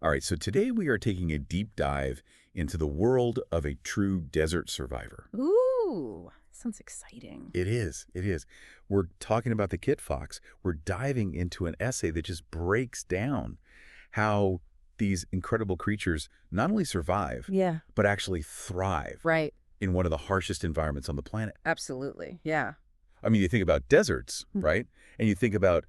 All right, so today we are taking a deep dive into the world of a true desert survivor. Ooh, sounds exciting. It is, it is. We're talking about the kit fox. We're diving into an essay that just breaks down how these incredible creatures not only survive, Yeah. but actually thrive Right. in one of the harshest environments on the planet. Absolutely. Yeah. I mean, you think about deserts, Hmm. right? And you think about,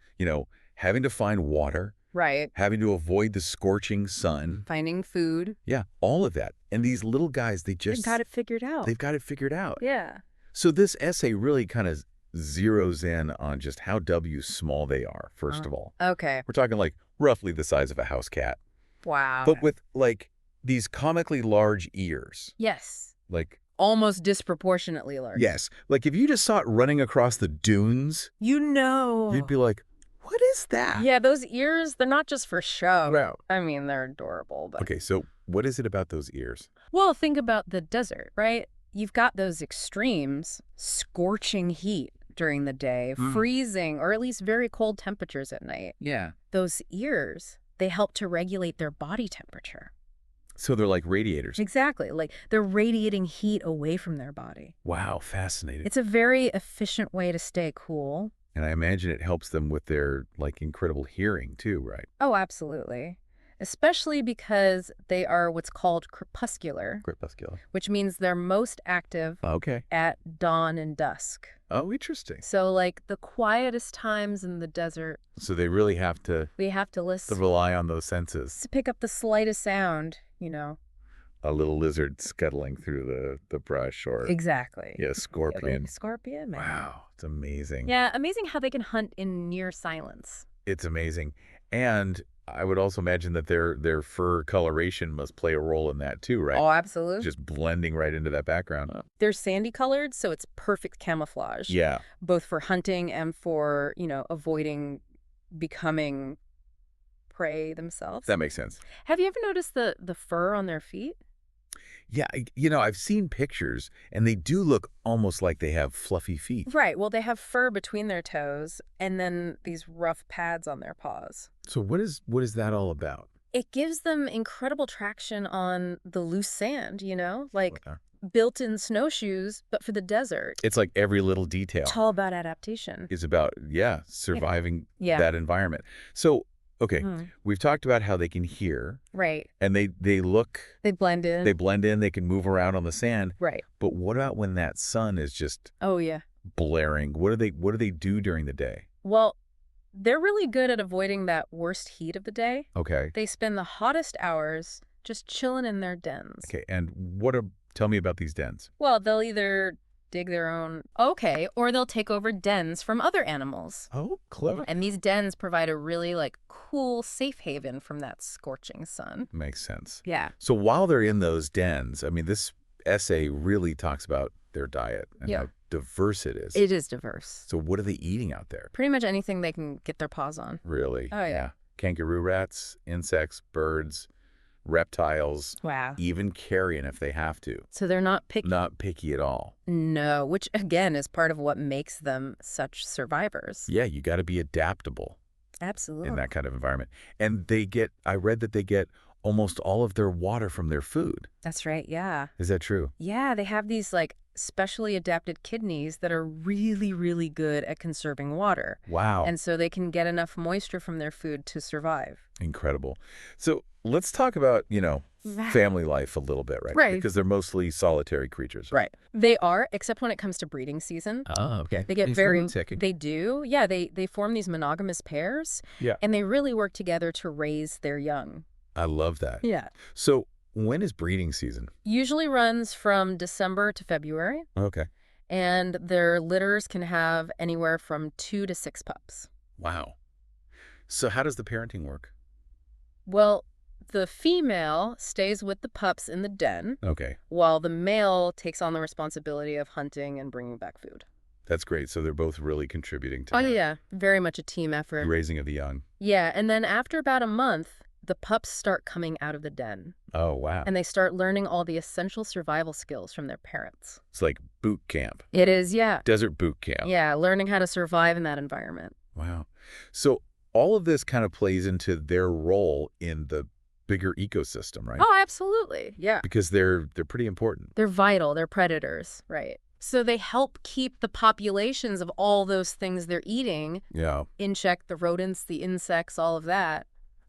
having to find water, Right. having to avoid the scorching sun. Finding food. Yeah, all of that. And these little guys, They've got it figured out. they've got it figured out. Yeah. So this essay really kind of zeroes in on just how small they are, first of all. Okay. We're talking like roughly the size of a house cat, Wow. but with like these comically large ears. Yes. Like, Almost disproportionately large. yes, like if you just saw it running across the dunes, you'd be like, what is that? Yeah, those ears, they're not just for show. Wow. I mean, they're adorable. But... Okay, so what is it about those ears? Well, think about the desert, right? You've got those extremes, scorching heat during the day, freezing or at least very cold temperatures at night. Yeah. Those ears, they help to regulate their body temperature. So they're like radiators. Exactly. Like they're radiating heat away from their body. Wow, fascinating. It's a very efficient way to stay cool. And I imagine it helps them with their like incredible hearing too, right? Oh, absolutely. Especially because they are what's called crepuscular, Crepuscular. which means they're most active Okay. at dawn and dusk. Oh, interesting. So like the quietest times in the desert, So they really have to we have to listen rely on those senses. to pick up the slightest sound, you know. A little lizard scuttling through the brush or Exactly. yeah, scorpion. Scorpion, man. Wow, it's amazing. Yeah, amazing how they can hunt in near silence. It's amazing. And I would also imagine that their fur coloration must play a role in that too, right? Oh, absolutely. Just blending right into that background. They're sandy colored, so it's perfect camouflage. Yeah. Both for hunting and for, avoiding becoming prey themselves. That makes sense. Have you ever noticed the fur on their feet? Yeah, I've seen pictures and they do look almost like they have fluffy feet. Right. Well, they have fur between their toes and then these rough pads on their paws. So what is that all about? It gives them incredible traction on the loose sand, like Okay. built-in snowshoes, but for the desert. It's like every little detail It's all about adaptation. is about, surviving Yeah. that environment. So, okay, Mhm. we've talked about how they can hear Right. and they look, They blend in. they blend in, they can move around on the sand. Right. But what about when that sun is just Oh, yeah. blaring? What do they do during the day? Well, they're really good at avoiding that worst heat of the day. Okay. They spend the hottest hours just chilling in their dens. Okay, and tell me about these dens. Well, they'll either dig their own, or they'll take over dens from other animals. Oh, clever. And these dens provide a really cool safe haven from that scorching sun. Makes sense. Yeah. So while they're in those dens, I mean, this essay really talks about their diet and Yeah. how diverse it is. It is diverse. So what are they eating out there? Pretty much anything they can get their paws on. Really? Oh, yeah. Kangaroo rats, insects, birds, reptiles, Wow. even carrion if they have to. So they're not picky. Not picky at all. No, which again is part of what makes them such survivors. Yeah, you got to be adaptable Absolutely. in that kind of environment. And I read that they get almost all of their water from their food. That's right. Yeah. Is that true? Yeah, they have these specially adapted kidneys that are really, really good at conserving water. Wow. And so they can get enough moisture from their food to survive. Incredible. So let's talk about, family life a little bit, right? Right. Because they're mostly solitary creatures. Right. They are, except when it comes to breeding season. Oh, okay. They get they do. Yeah, they form these monogamous pairs. Yeah. And they really work together to raise their young. I love that. Yeah. So when is breeding season? Usually runs from December to February. Okay. And their litters can have anywhere from 2 to 6 pups. Wow. So how does the parenting work? Well, the female stays with the pups in the den, Okay. while the male takes on the responsibility of hunting and bringing back food. That's great. So they're both really contributing to Oh, the yeah. Very much a team effort. raising of the young. Yeah, and then after about a month, the pups start coming out of the den, Oh, wow. and they start learning all the essential survival skills from their parents. It's like boot camp. It is, yeah. Desert boot camp. Yeah, learning how to survive in that environment. Wow. So all of this kind of plays into their role in the bigger ecosystem, right? Oh, absolutely. Yeah. Because they're pretty important. They're vital. They're predators, right? So they help keep the populations of all those things they're eating Yeah. in check, the rodents, the insects, all of that.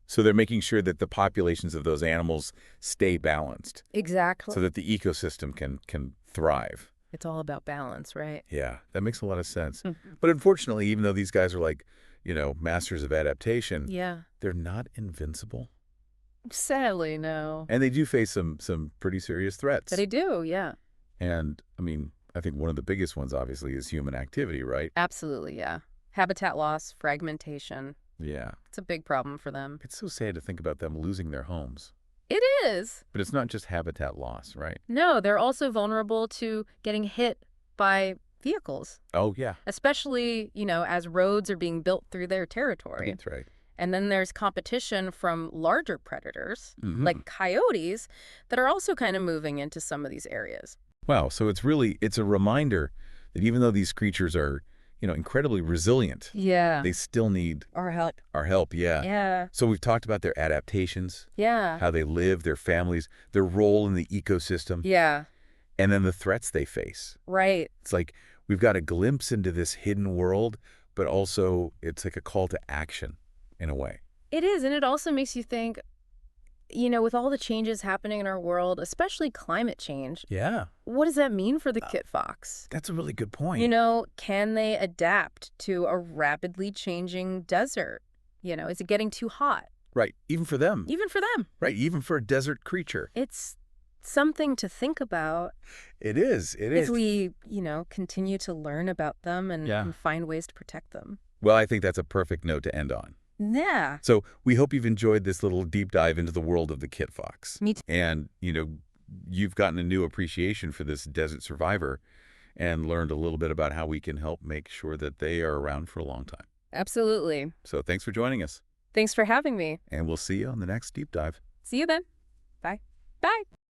So they're making sure that the populations of those animals stay balanced Exactly. so that the ecosystem can thrive. It's all about balance, right? Yeah, that makes a lot of sense. Mhm. But unfortunately, even though these guys are like, masters of adaptation, Yeah. they're not invincible. Sadly, no. And they do face some pretty serious threats. But I do, yeah. And, I mean, I think one of the biggest ones, obviously, is human activity, right? Absolutely, yeah. Habitat loss, fragmentation. Yeah. It's a big problem for them. It's so sad to think about them losing their homes. It is. But it's not just habitat loss, right? No, they're also vulnerable to getting hit by vehicles, Oh, yeah. especially, as roads are being built through their territory. That's right. And then there's competition from larger predators, Mhm. like coyotes, that are also kind of moving into some of these areas. Wow, so it's a reminder that even though these creatures are, incredibly resilient, Yeah. they still need Or help. our help, yeah. Yeah. So we've talked about their adaptations, Yeah. how they live, their families, their role in the ecosystem, Yeah. and then the threats they face. Right. It's like we've got a glimpse into this hidden world, but also it's like a call to action in a way. It is. And it also makes you think, with all the changes happening in our world, especially climate change, Yeah, what does that mean for the kit fox? that's a really good point. Can they adapt to a rapidly changing desert? Is it getting too hot? Right, even for them. Even for them. Right, even for a desert creature. It's something to think about It is, it as is. we, continue to learn about them Yeah. and find ways to protect them. Well, I think that's a perfect note to end on. Yeah. So we hope you've enjoyed this little deep dive into the world of the kit fox. Me too. And, you've gotten a new appreciation for this desert survivor and learned a little bit about how we can help make sure that they are around for a long time. Absolutely. So thanks for joining us, Thanks for having me. and we'll see you on the next deep dive. See you then. Bye. Bye.